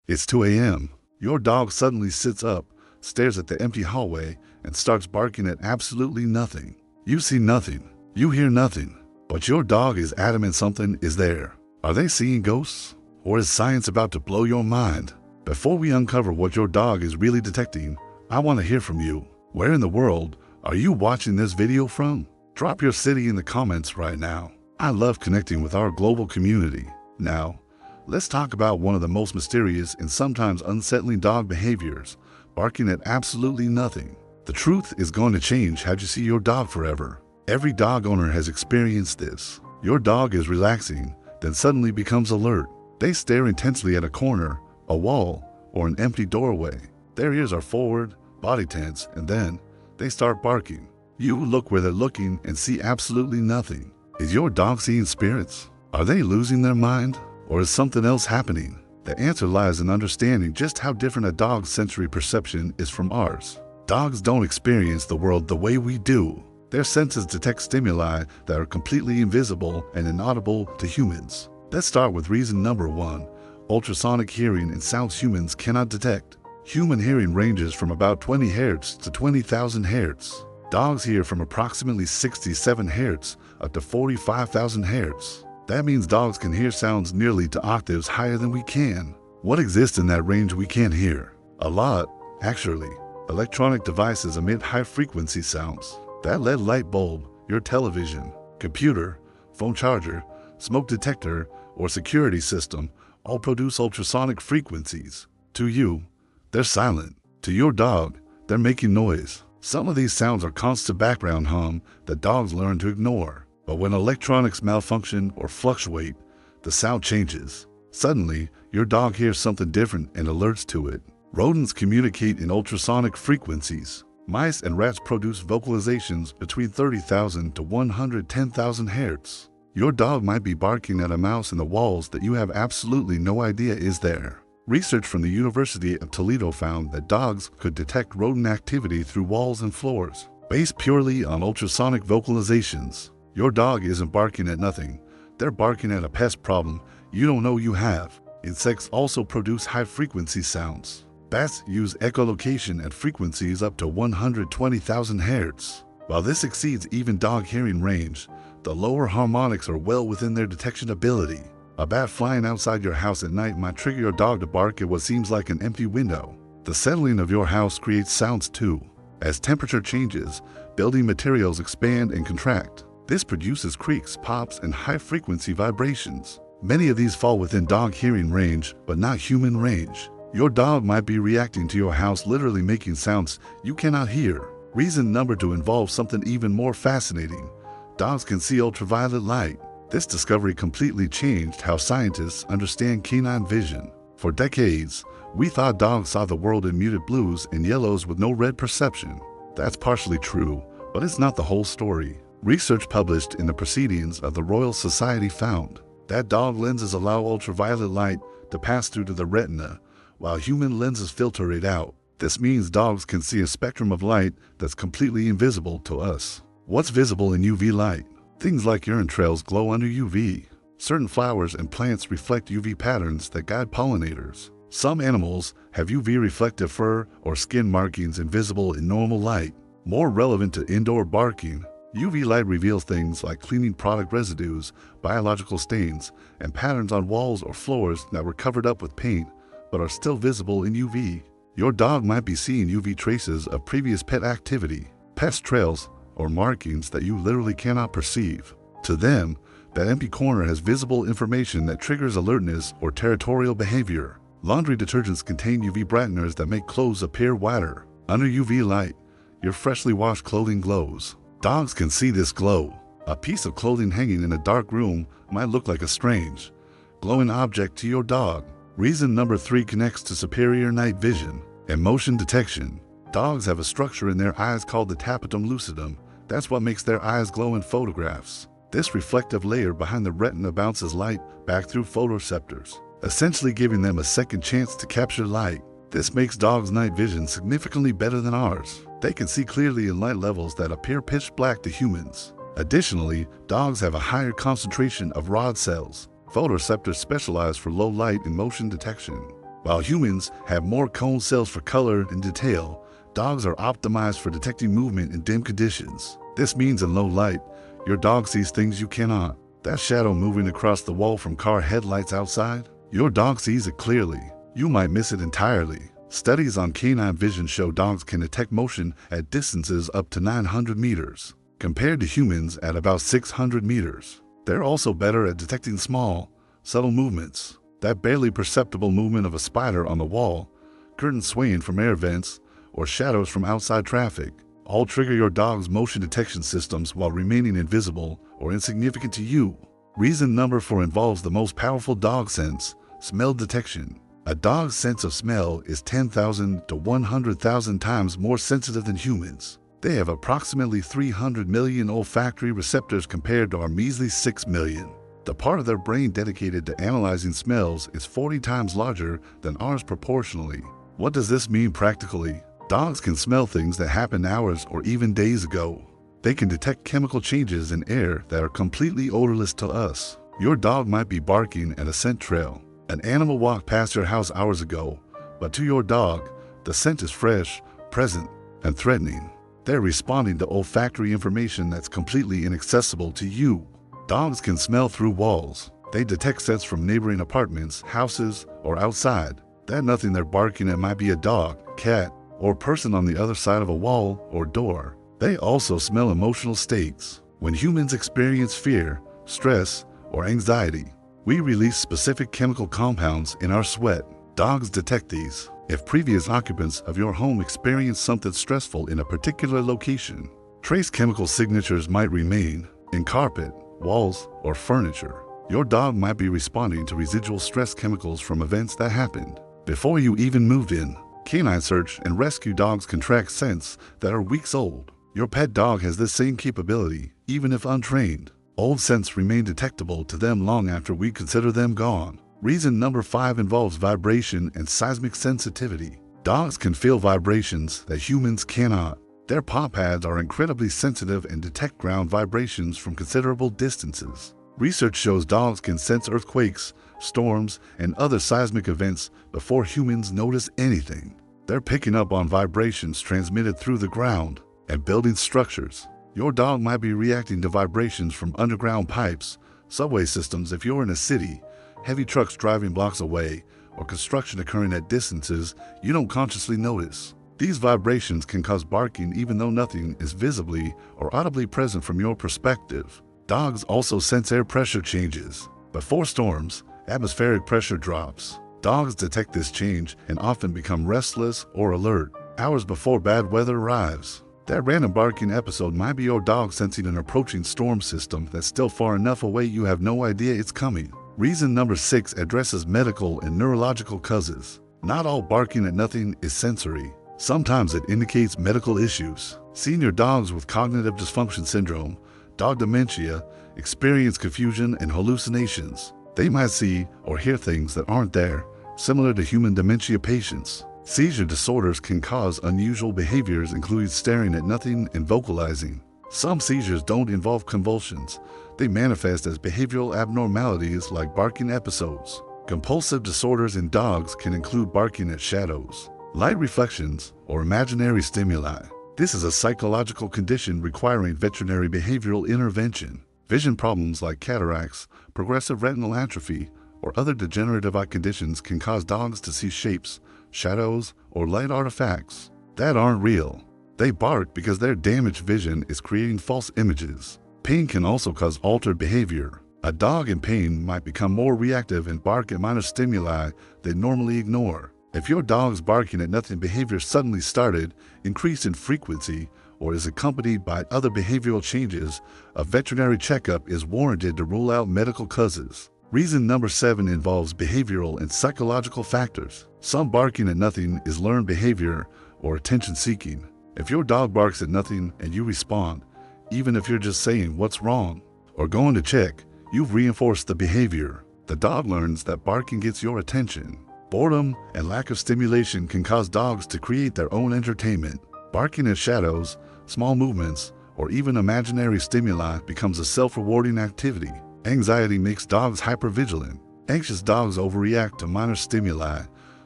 It's 2 a.m. Your dog suddenly sits up, stares at the empty hallway, and starts barking at absolutely nothing. You see nothing. You hear nothing. But your dog is adamant something is there. Are they seeing ghosts? Or is science about to blow your mind? Before we uncover what your dog is really detecting, I want to hear from you. Where in the world are you watching this video from? Drop your city in the comments right now. I love connecting with our global community. Now, let's talk about one of the most mysterious and sometimes unsettling dog behaviors, barking at absolutely nothing. The truth is going to change how you see your dog forever. Every dog owner has experienced this. Your dog is relaxing, then suddenly becomes alert. They stare intensely at a corner, a wall, or an empty doorway. Their ears are forward, body tense, and then they start barking. You look where they're looking and see absolutely nothing. Is your dog seeing spirits? Are they losing their mind? Or is something else happening? The answer lies in understanding just how different a dog's sensory perception is from ours. Dogs don't experience the world the way we do. Their senses detect stimuli that are completely invisible and inaudible to humans. Let's start with reason number 1, ultrasonic hearing in sounds humans cannot detect. Human hearing ranges from about 20 Hz to 20,000 Hz. Dogs hear from approximately 67 Hz up to 45,000 Hz. That means dogs can hear sounds nearly to octaves higher than we can. What exists in that range we can't hear? A lot, actually. Electronic devices emit high-frequency sounds. That LED light bulb, your television, computer, phone charger, smoke detector, or security system all produce ultrasonic frequencies. To you, they're silent. To your dog, they're making noise. Some of these sounds are constant background hum that dogs learn to ignore. But when electronics malfunction or fluctuate, the sound changes. Suddenly, your dog hears something different and alerts to it. Rodents communicate in ultrasonic frequencies. Mice and rats produce vocalizations between 30,000 to 110,000 Hz. Your dog might be barking at a mouse in the walls that you have absolutely no idea is there. Research from the University of Toledo found that dogs could detect rodent activity through walls and floors, based purely on ultrasonic vocalizations. Your dog isn't barking at nothing. They're barking at a pest problem you don't know you have. Insects also produce high-frequency sounds. Bats use echolocation at frequencies up to 120,000 Hz. While this exceeds even dog hearing range, the lower harmonics are well within their detection ability. A bat flying outside your house at night might trigger your dog to bark at what seems like an empty window. The settling of your house creates sounds too. As temperature changes, building materials expand and contract. This produces creaks, pops, and high-frequency vibrations. Many of these fall within dog hearing range, but not human range. Your dog might be reacting to your house, literally making sounds you cannot hear. Reason number 2 involves something even more fascinating. Dogs can see ultraviolet light. This discovery completely changed how scientists understand canine vision. For decades, we thought dogs saw the world in muted blues and yellows with no red perception. That's partially true, but it's not the whole story. Research published in the Proceedings of the Royal Society found that dog lenses allow ultraviolet light to pass through to the retina, while human lenses filter it out. This means dogs can see a spectrum of light that's completely invisible to us. What's visible in UV light? Things like urine trails glow under UV. Certain flowers and plants reflect UV patterns that guide pollinators. Some animals have UV reflective fur or skin markings invisible in normal light. More relevant to indoor barking, UV light reveals things like cleaning product residues, biological stains, and patterns on walls or floors that were covered up with paint but are still visible in UV. Your dog might be seeing UV traces of previous pet activity, pest trails, or markings that you literally cannot perceive. To them, that empty corner has visible information that triggers alertness or territorial behavior. Laundry detergents contain UV brighteners that make clothes appear whiter. Under UV light, your freshly washed clothing glows. Dogs can see this glow. A piece of clothing hanging in a dark room might look like a strange, glowing object to your dog. Reason number 3 connects to superior night vision and motion detection. Dogs have a structure in their eyes called the tapetum lucidum. That's what makes their eyes glow in photographs. This reflective layer behind the retina bounces light back through photoreceptors, essentially giving them a second chance to capture light. This makes dogs' night vision significantly better than ours. They can see clearly in light levels that appear pitch black to humans. Additionally, dogs have a higher concentration of rod cells, photoreceptors specialized for low light and motion detection. While humans have more cone cells for color and detail, dogs are optimized for detecting movement in dim conditions. This means in low light, your dog sees things you cannot. That shadow moving across the wall from car headlights outside, your dog sees it clearly. You might miss it entirely. Studies on canine vision show dogs can detect motion at distances up to 900 meters, compared to humans at about 600 meters. They're also better at detecting small, subtle movements. That barely perceptible movement of a spider on the wall, curtains swaying from air vents, or shadows from outside traffic, all trigger your dog's motion detection systems while remaining invisible or insignificant to you. Reason number 4 involves the most powerful dog sense, smell detection. A dog's sense of smell is 10,000 to 100,000 times more sensitive than humans. They have approximately 300 million olfactory receptors compared to our measly 6 million. The part of their brain dedicated to analyzing smells is 40 times larger than ours proportionally. What does this mean practically? Dogs can smell things that happened hours or even days ago. They can detect chemical changes in air that are completely odorless to us. Your dog might be barking at a scent trail. An animal walked past your house hours ago, but to your dog, the scent is fresh, present, and threatening. They're responding to olfactory information that's completely inaccessible to you. Dogs can smell through walls. They detect scents from neighboring apartments, houses, or outside. That nothing they're barking at might be a dog, cat, or person on the other side of a wall or door. They also smell emotional states. When humans experience fear, stress, or anxiety, we release specific chemical compounds in our sweat. Dogs detect these. If previous occupants of your home experienced something stressful in a particular location, trace chemical signatures might remain in carpet, walls, or furniture. Your dog might be responding to residual stress chemicals from events that happened before you even moved in. Canine search and rescue dogs can track scents that are weeks old. Your pet dog has this same capability, even if untrained. Old scents remain detectable to them long after we consider them gone. Reason number 5 involves vibration and seismic sensitivity. Dogs can feel vibrations that humans cannot. Their paw pads are incredibly sensitive and detect ground vibrations from considerable distances. Research shows dogs can sense earthquakes, storms, and other seismic events before humans notice anything. They're picking up on vibrations transmitted through the ground and building structures. Your dog might be reacting to vibrations from underground pipes, subway systems if you're in a city, heavy trucks driving blocks away, or construction occurring at distances you don't consciously notice. These vibrations can cause barking even though nothing is visibly or audibly present from your perspective. Dogs also sense air pressure changes. Before storms, atmospheric pressure drops. Dogs detect this change and often become restless or alert hours before bad weather arrives. That random barking episode might be your dog sensing an approaching storm system that's still far enough away you have no idea it's coming. Reason number 6 addresses medical and neurological causes. Not all barking at nothing is sensory. Sometimes it indicates medical issues. Senior dogs with cognitive dysfunction syndrome, dog dementia, experience confusion and hallucinations. They might see or hear things that aren't there, similar to human dementia patients. Seizure disorders can cause unusual behaviors including staring at nothing and vocalizing. Some seizures don't involve convulsions. They manifest as behavioral abnormalities like barking episodes. Compulsive disorders in dogs can include barking at shadows, light reflections, or imaginary stimuli. This is a psychological condition requiring veterinary behavioral intervention. Vision problems like cataracts, progressive retinal atrophy, or other degenerative eye conditions can cause dogs to see shapes, shadows, or light artifacts that aren't real. They bark because their damaged vision is creating false images. Pain can also cause altered behavior. A dog in pain might become more reactive and bark at minor stimuli they normally ignore. If your dog's barking at nothing behavior suddenly started, increased in frequency, or is accompanied by other behavioral changes, a veterinary checkup is warranted to rule out medical causes. Reason number 7 involves behavioral and psychological factors. Some barking at nothing is learned behavior or attention seeking. If your dog barks at nothing and you respond, even if you're just saying what's wrong or going to check, you've reinforced the behavior. The dog learns that barking gets your attention. Boredom and lack of stimulation can cause dogs to create their own entertainment. Barking at shadows, small movements, or even imaginary stimuli becomes a self-rewarding activity. Anxiety makes dogs hypervigilant. Anxious dogs overreact to minor stimuli,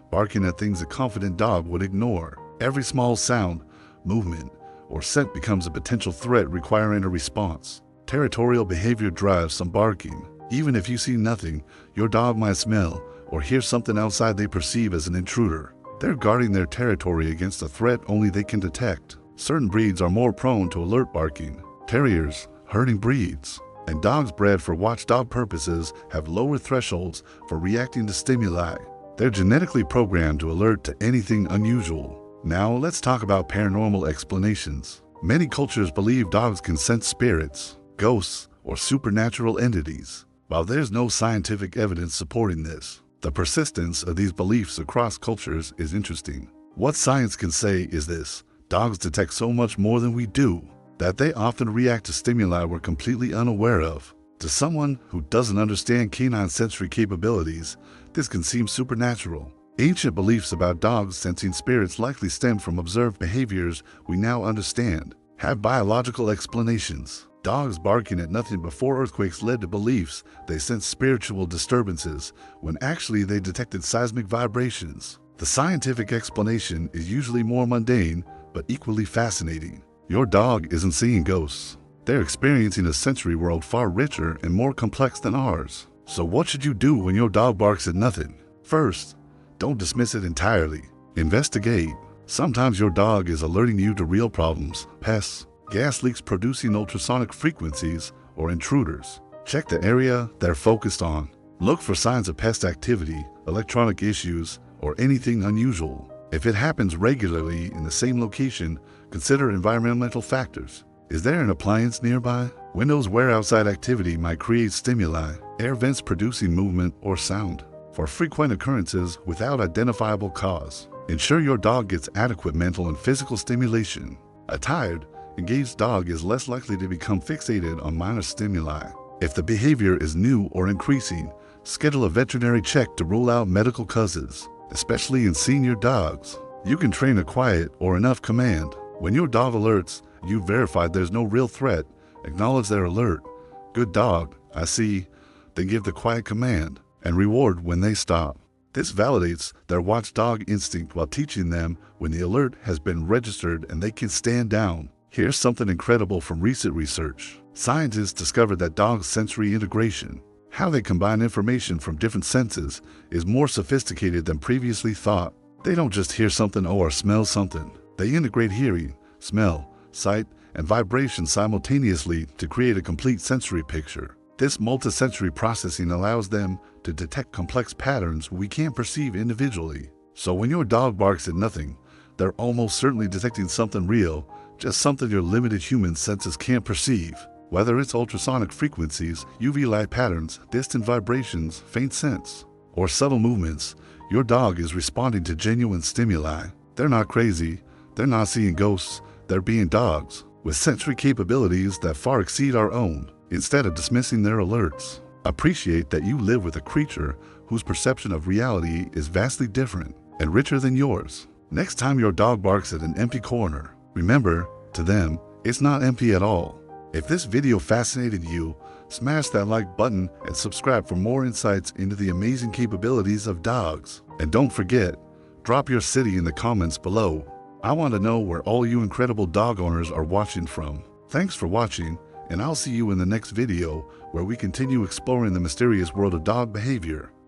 barking at things a confident dog would ignore. Every small sound, movement, or scent becomes a potential threat requiring a response. Territorial behavior drives some barking. Even if you see nothing, your dog might smell or hear something outside they perceive as an intruder. They're guarding their territory against a threat only they can detect. Certain breeds are more prone to alert barking. Terriers, herding breeds, and dogs bred for watchdog purposes have lower thresholds for reacting to stimuli. They're genetically programmed to alert to anything unusual. Now let's talk about paranormal explanations. Many cultures believe dogs can sense spirits, ghosts, or supernatural entities. While there's no scientific evidence supporting this, the persistence of these beliefs across cultures is interesting. What science can say is this: dogs detect so much more than we do, that they often react to stimuli we're completely unaware of. To someone who doesn't understand canine sensory capabilities, this can seem supernatural. Ancient beliefs about dogs sensing spirits likely stem from observed behaviors we now understand, have biological explanations. Dogs barking at nothing before earthquakes led to beliefs they sensed spiritual disturbances when actually they detected seismic vibrations. The scientific explanation is usually more mundane but equally fascinating. Your dog isn't seeing ghosts. They're experiencing a sensory world far richer and more complex than ours. So what should you do when your dog barks at nothing? First, don't dismiss it entirely. Investigate. Sometimes your dog is alerting you to real problems, pests, gas leaks producing ultrasonic frequencies, or intruders. Check the area they're focused on. Look for signs of pest activity, electronic issues, or anything unusual. If it happens regularly in the same location, consider environmental factors. Is there an appliance nearby? Windows where outside activity might create stimuli, air vents producing movement or sound. For frequent occurrences without identifiable cause, ensure your dog gets adequate mental and physical stimulation. A tired, engaged dog is less likely to become fixated on minor stimuli. If the behavior is new or increasing, schedule a veterinary check to rule out medical causes, especially in senior dogs. You can train a quiet or enough command. When your dog alerts, you verified there's no real threat, acknowledge their alert. Good dog, I see. Then give the quiet command and reward when they stop. This validates their watchdog instinct while teaching them when the alert has been registered and they can stand down. Here's something incredible from recent research. Scientists discovered that dogs' sensory integration, how they combine information from different senses, is more sophisticated than previously thought. They don't just hear something or smell something. They integrate hearing, smell, sight, and vibration simultaneously to create a complete sensory picture. This multisensory processing allows them to detect complex patterns we can't perceive individually. So when your dog barks at nothing, they're almost certainly detecting something real, just something your limited human senses can't perceive. Whether it's ultrasonic frequencies, UV light patterns, distant vibrations, faint scents, or subtle movements, your dog is responding to genuine stimuli. They're not crazy, they're not seeing ghosts, they're being dogs, with sensory capabilities that far exceed our own. Instead of dismissing their alerts, appreciate that you live with a creature whose perception of reality is vastly different and richer than yours. Next time your dog barks at an empty corner, remember, to them, it's not empty at all. If this video fascinated you, smash that like button and subscribe for more insights into the amazing capabilities of dogs. And don't forget, drop your city in the comments below. I want to know where all you incredible dog owners are watching from. Thanks for watching, and I'll see you in the next video where we continue exploring the mysterious world of dog behavior.